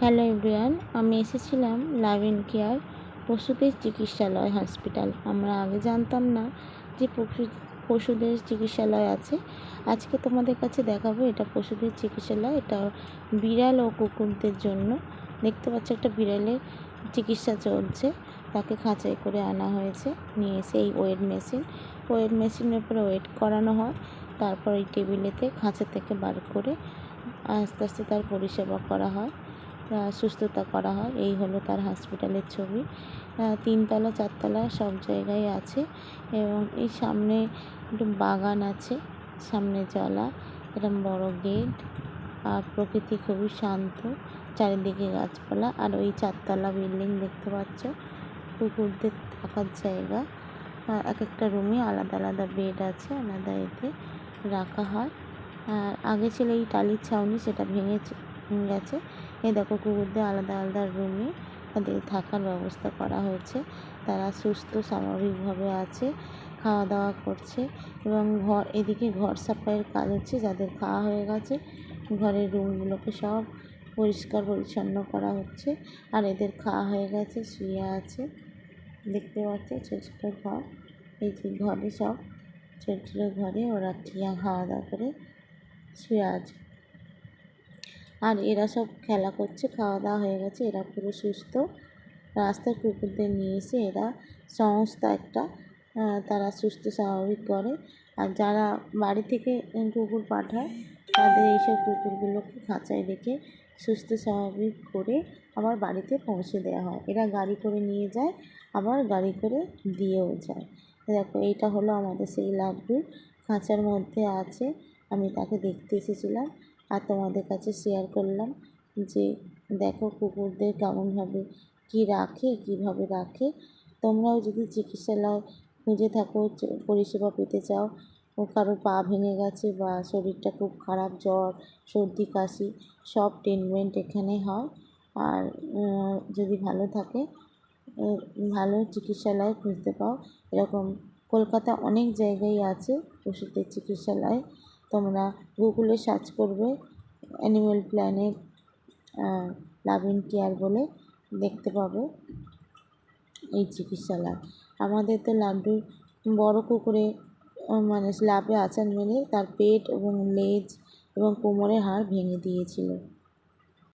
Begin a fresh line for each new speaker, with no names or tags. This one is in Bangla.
হ্যালো এভরিওয়ান, আমি এসেছিলাম লাভ ইন কেয়ার পশুদের চিকিৎসালয় হসপিটাল। আমরা আগে জানতাম না যে পশুদের চিকিৎসালয় আছে। আজকে তোমাদের কাছে দেখাবো এটা পশুদের চিকিৎসালয়। এটা বিড়াল ও কুকুরদের জন্য। দেখতে পাচ্ছ একটা বিড়ালের চিকিৎসা চলছে, তাকে খাঁচাই করে আনা হয়েছে, নিয়ে এসে এই ওয়েট মেশিনের উপরে ওয়েট করানো হয়। তারপর এই টেবিলেতে খাঁচা থেকে বার করে আস্তে আস্তে তার পরিষেবা করা হয়, সুস্থতা করা হয়। এই হলো তার হসপিটালের ছবি। 3তলা 4তলা সব জায়গায় আছে এবং এই সামনে একটু বাগান আছে, সামনে জলা, এরকম বড় গেট, আর প্রকৃতি খুবই শান্ত, চারিদিকে গাছপালা। আর ওই 4তলা বিল্ডিং দেখতে পাচ্ছ, কুকুরদের থাকার জায়গা। এক একটা রুমে আলাদা আলাদা বেড আছে, আলাদা এতে রাখা হয়। আর আগে ছিল এই টালির ছাউনি, সেটা ভেঙে গেছে। এই দেখো কুকুরদের আলাদা আলাদা রুমে তাদের থাকার ব্যবস্থা করা হয়েছে। তারা সুস্থ স্বাভাবিকভাবে আছে, খাওয়া দাওয়া করছে এবং এদিকে ঘর সাফাইয়ের কাজ হচ্ছে। যাদের খাওয়া হয়ে গেছে ঘরের রুমগুলোকে সব পরিষ্কার পরিচ্ছন্ন করা হচ্ছে। আর এদের খাওয়া হয়ে গেছে, শুয়ে আছে। দেখতে পাচ্ছ ছোটো ছোটো ঘর, এই যে ঘরে সব ছোটো ছোটো ঘরে ওরা খাওয়া দাওয়া করে শুয়ে আছে। আর এরা সব খেলা করছে, খাওয়া দাওয়া হয়ে গেছে, এরা পুরো সুস্থ। রাস্তার কুকুরদের নিয়ে এসে এরা সংস্থা একটা, তারা সুস্থ স্বাভাবিক করে। আর যারা বাড়ি থেকে কুকুর পাঠায় তাদের এইসব কুকুরগুলোকে খাঁচায় রেখে সুস্থ স্বাভাবিক করে আবার বাড়িতে পৌঁছে দেওয়া হয়। এরা গাড়ি করে নিয়ে যায়, আবার গাড়ি করে দিয়েও যায়। দেখো এইটা হলো আমাদের সেই লাড্ডু, খাঁচার মধ্যে আছে। আমি তাকে দেখতে এসেছিলাম আর তোমাদের কাছে শেয়ার করলাম যে দেখো কুকুরদের কেমনভাবে কীভাবে রাখে। তোমরাও যদি চিকিৎসালয় খুঁজে থাকো, পরিষেবা পেতে চাও, ও কারো পা ভেঙে গেছে বা শরীরটা খুব খারাপ, জ্বর সর্দি কাশি সব ট্রিটমেন্ট এখানে হয়। আর যদি ভালো থাকে, ভালো চিকিৎসালয় খুঁজতে পাও। এরকম কলকাতা অনেক জায়গায় আছে পশুদের চিকিৎসালয়। তোমরা গুগলে সার্চ করবে animal planet love in care বলে, দেখতে পাবে এই চিকিৎসালয়। আমাদের তো লাড্ডুর বড় কুকুরে মানে স্ল্যাবে আছাড় মেরে তার পেট এবং লেজ এবং কোমরের হাড় ভেঙে দিয়েছিল।